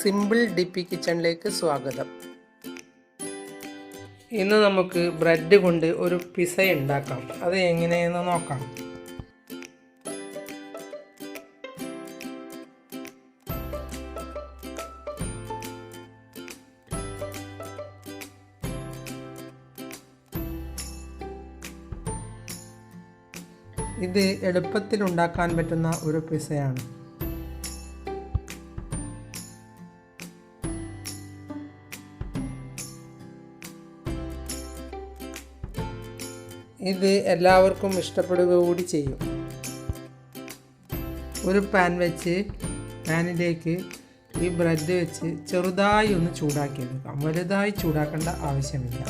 Simple ഡിപ്പി കിച്ചണിലേക്ക് സ്വാഗതം. ഇന്ന് നമുക്ക് ബ്രെഡ് കൊണ്ട് ഒരു പിസ്സ ഉണ്ടാക്കാം. അത് എങ്ങനെയെന്ന് നോക്കാം. ഇത് എളുപ്പത്തിൽ ഉണ്ടാക്കാൻ പറ്റുന്ന ഒരു പിസ്സയാണ്. ഇത് എല്ലാവർക്കും ഇഷ്ടപ്പെടുക കൂടി ചെയ്യും. ഒരു പാൻ വെച്ച് പാനിലേക്ക് ഈ ബ്രെഡ് വെച്ച് ചെറുതായി ഒന്ന് ചൂടാക്കിയെടുക്കാം. വലുതായി ചൂടാക്കേണ്ട ആവശ്യമില്ല.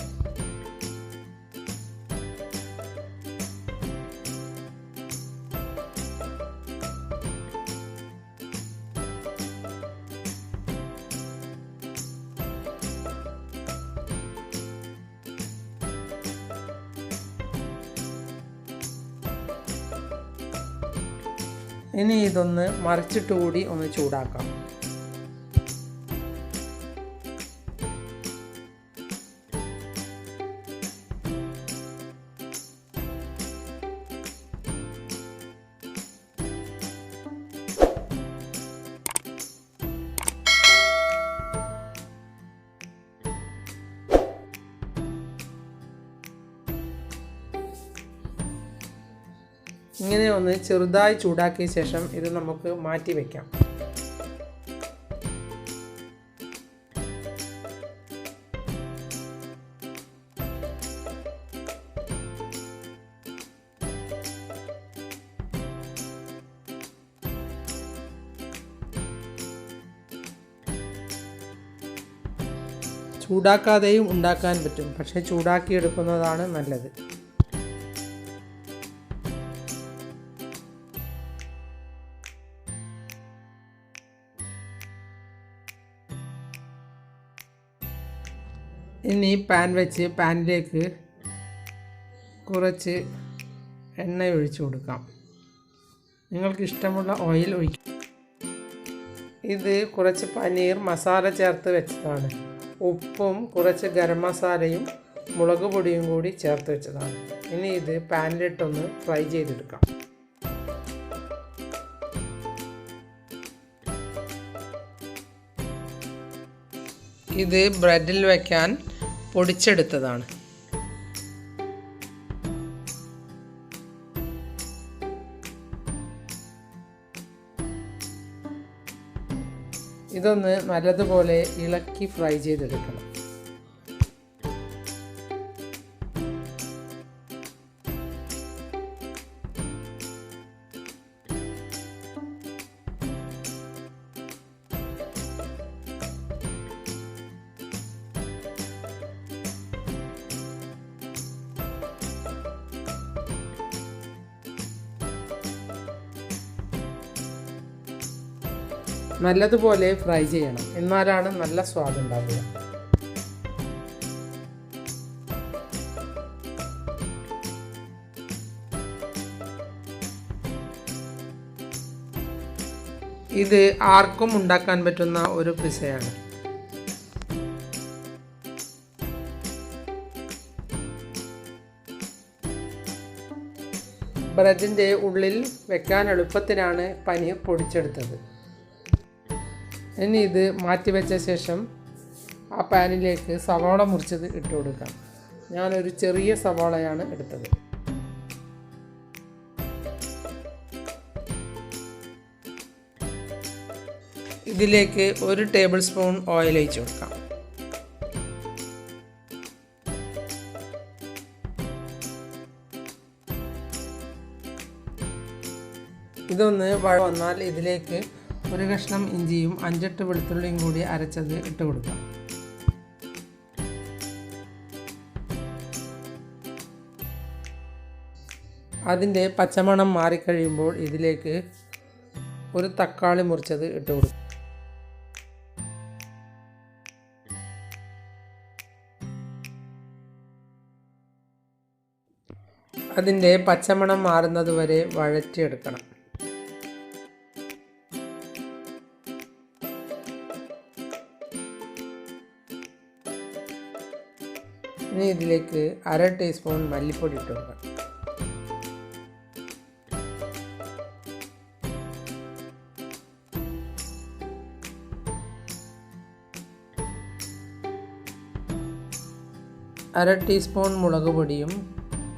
ഇനി ഇതൊന്ന് മറിച്ചിട്ട് കൂടി ഒന്ന് ചൂടാക്കാം. ഇങ്ങനെ ഒന്ന് ചെറുതായി ചൂടാക്കിയ ശേഷം ഇത് നമുക്ക് മാറ്റി വയ്ക്കാം. ചൂടാക്കാതെയും ഉണ്ടാക്കാൻ പറ്റും, പക്ഷേ ചൂടാക്കിയെടുക്കുന്നതാണ് നല്ലത്. ഇനി പാൻ വെച്ച് പാനിലേക്ക് കുറച്ച് എണ്ണ ഒഴിച്ചു കൊടുക്കാം. നിങ്ങൾക്ക് ഇഷ്ടമുള്ള ഓയിൽ ഒഴിക്കാം. ഇത് കുറച്ച് പനീർ മസാല ചേർത്ത് വെച്ചതാണ്. ഉപ്പും കുറച്ച് ഗരം മസാലയും മുളക് പൊടിയും കൂടി ചേർത്ത് വെച്ചതാണ്. ഇനി ഇത് പാനിലിട്ടൊന്ന് ഫ്രൈ ചെയ്തെടുക്കാം. ഇത് ബ്രെഡിൽ വയ്ക്കാൻ പൊടിച്ചെടുത്തതാണ്. ഇതൊന്ന് നല്ലതുപോലെ ഇളക്കി ഫ്രൈ ചെയ്തെടുക്കണം. നല്ലതുപോലെ ഫ്രൈ ചെയ്യണം, എന്നാലാണ് നല്ല സ്വാദുണ്ടാവുക. ഇത് ആർക്കും ഉണ്ടാക്കാൻ പറ്റുന്ന ഒരു പിസ്സയാണ്. ബ്രെഡിൻ്റെ ഉള്ളിൽ വെക്കാൻ എളുപ്പത്തിനാണ് പനീർ പൊടിച്ചെടുത്തത്. ഇനി ഇത് മാറ്റിവെച്ച ശേഷം ആ പാനിലേക്ക് സവാള മുറിച്ചത് ഇട്ട് കൊടുക്കാം. ഞാനൊരു ചെറിയ സവാളയാണ് എടുത്തത്. ഇതിലേക്ക് 1 ടേബിൾ സ്പൂൺ ഓയിൽ ഒഴിച്ച് കൊടുക്കാം. ഇതൊന്ന് വന്നാൽ ഇതിലേക്ക് 1 കഷ്ണം ഇഞ്ചിയും 5-8 വെളുത്തുള്ളിയും കൂടി അരച്ചത് ഇട്ട് കൊടുക്കാം. അതിൻ്റെ പച്ചമണം മാറിക്കഴിയുമ്പോൾ ഇതിലേക്ക് 1 തക്കാളി മുറിച്ചത് ഇട്ട് കൊടുക്കാം. അതിൻ്റെ പച്ചമണം മാറുന്നതുവരെ വഴറ്റിയെടുക്കണം. ഇനി ഇതിലേക്ക് 1/2 ടീസ്പൂൺ മല്ലിപ്പൊടി ഇട്ട് കൊടുക്കാം. അര ടീസ്പൂൺ മുളക് പൊടിയും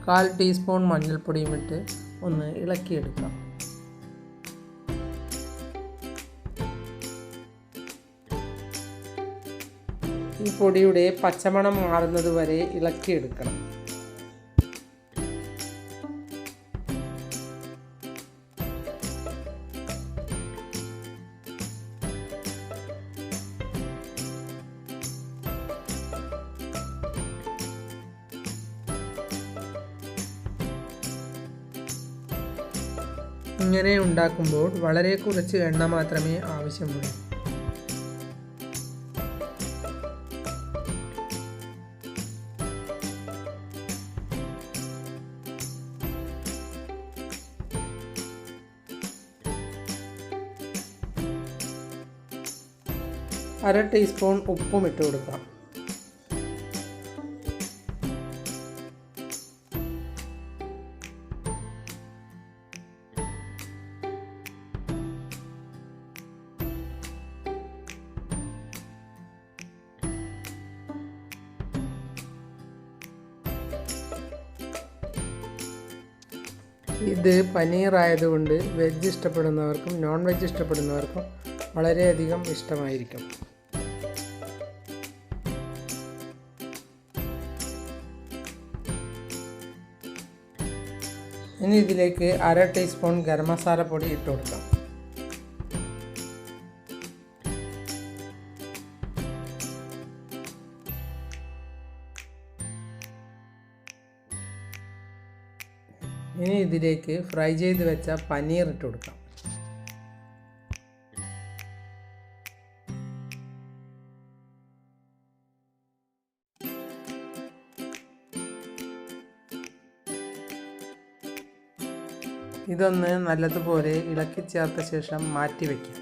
1/4 ടീസ്പൂൺ മഞ്ഞൾപ്പൊടിയും ഇട്ട് ഒന്ന് ഇളക്കിയെടുക്കാം. ഈ പൊടിയുടെ പച്ചമണം മാറുന്നത് വരെ ഇളക്കിയെടുക്കണം. ഇങ്ങനെ ഉണ്ടാക്കുമ്പോൾ വളരെ കുറച്ച് എണ്ണ മാത്രമേ ആവശ്യമുള്ളൂ. അര ടീസ്പൂൺ ഉപ്പും ഇട്ട് കൊടുക്കാം. ഇത് പനീർ ആയതുകൊണ്ട് വെജ് ഇഷ്ടപ്പെടുന്നവർക്കും നോൺ വെജ് ഇഷ്ടപ്പെടുന്നവർക്കും വളരെയധികം ഇഷ്ടമായിരിക്കും. ഇനി ഇതിലേക്ക് 1/2 ടീസ്പൂൺ ഗരം മസാല പൊടി ഇട്ട് കൊടുക്കാം. ഇനി ഇതിലേക്ക് ഫ്രൈ ചെയ്ത് വെച്ച പനീർ ഇട്ട് കൊടുക്കാം. ഇതൊന്ന് നല്ലതുപോലെ ഇളക്കി ചേർത്ത ശേഷം മാറ്റി വയ്ക്കാം.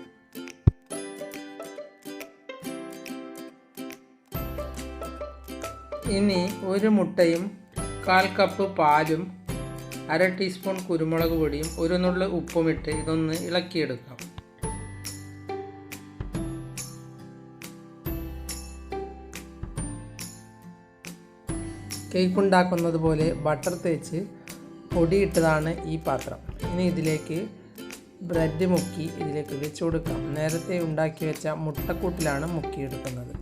ഇനി ഒരു മുട്ടയും 1/4 കപ്പ് പാലും 1/2 ടീസ്പൂൺ കുരുമുളക് പൊടിയും ഒരു നുള്ള് ഉപ്പുമിട്ട് ഇതൊന്ന് ഇളക്കിയെടുക്കാം. കേക്ക് ഉണ്ടാക്കുന്നത് പോലെ ബട്ടർ തേച്ച് പൊടിയിട്ടതാണ് ഈ പാത്രം. ഇനി ഇതിലേക്ക് ബ്രെഡ് മുക്കി ഇതിലേക്ക് വെച്ച് കൊടുക്കാം. നേരത്തെ ഉണ്ടാക്കി വെച്ച മുട്ടക്കൂട്ടിലാണ് മുക്കിയെടുക്കുന്നത്.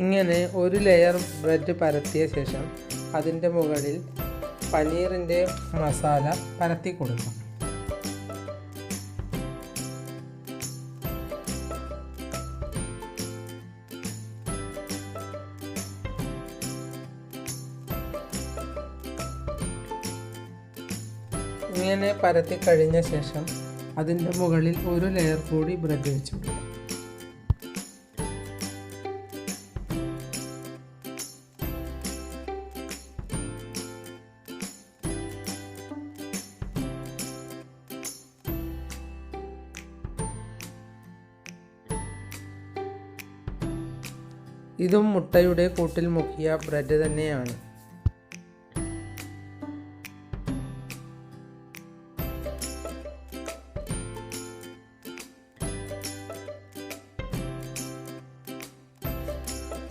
ഇങ്ങനെ ഒരു ലെയർ ബ്രെഡ് പരത്തിയ ശേഷം അതിൻ്റെ മുകളിൽ പനീറിൻ്റെ മസാല പരത്തി കൊടുക്കാം. ഇങ്ങനെ പരത്തി കഴിഞ്ഞ ശേഷം അതിൻ്റെ മുകളിൽ ഒരു ലെയർ കൂടി ബ്രെഡ് വെച്ച് കൊടുക്കാം. ഇതും മുട്ടയുടെ കൂട്ടിൽ മുക്കിയ ബ്രെഡ് തന്നെയാണ്.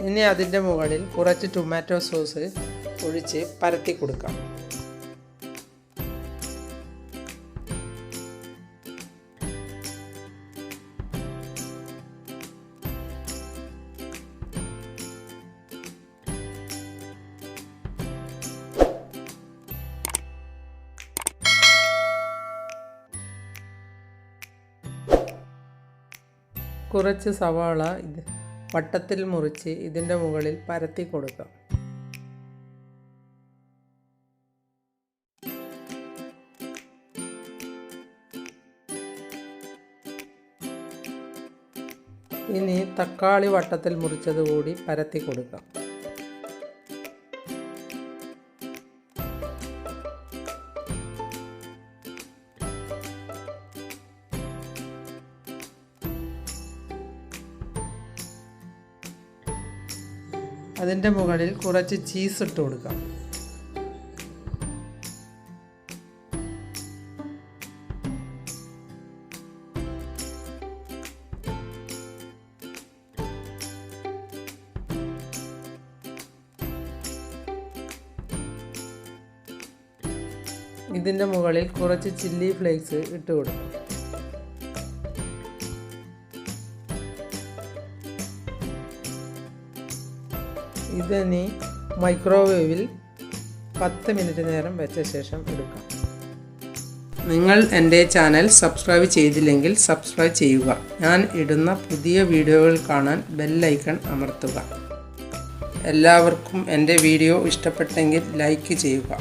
ഇനി അതിൻ്റെ മുകളിൽ കുറച്ച് ടൊമാറ്റോ സോസ് ഒഴിച്ച് പരത്തി കൊടുക്കാം. കുറച്ച് സവാള വട്ടത്തിൽ മുറിച്ച് ഇതിൻ്റെ മുകളിൽ പരത്തി കൊടുക്കാം. ഇനി തക്കാളി വട്ടത്തിൽ മുറിച്ചത് കൂടി പരത്തി കൊടുക്കാം. അതിൻ്റെ മുകളിൽ കുറച്ച് ചീസ് ഇട്ട് കൊടുക്കാം. ഇതിൻ്റെ മുകളിൽ കുറച്ച് ചില്ലി ഫ്ലേക്സ് ഇട്ട് കൊടുക്കും. ഇതിനി മൈക്രോവേവിൽ 10 മിനിറ്റ് നേരം വെച്ച ശേഷം എടുക്കാം. നിങ്ങൾ എൻ്റെ ചാനൽ സബ്സ്ക്രൈബ് ചെയ്തില്ലെങ്കിൽ സബ്സ്ക്രൈബ് ചെയ്യുക. ഞാൻ ഇടുന്ന പുതിയ വീഡിയോകൾ കാണാൻ ബെൽ ഐക്കൺ അമർത്തുക. എല്ലാവർക്കും എൻ്റെ വീഡിയോ ഇഷ്ടപ്പെട്ടെങ്കിൽ ലൈക്ക് ചെയ്യുക.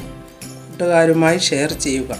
കൂട്ടുകാരുമായി ഷെയർ ചെയ്യുക.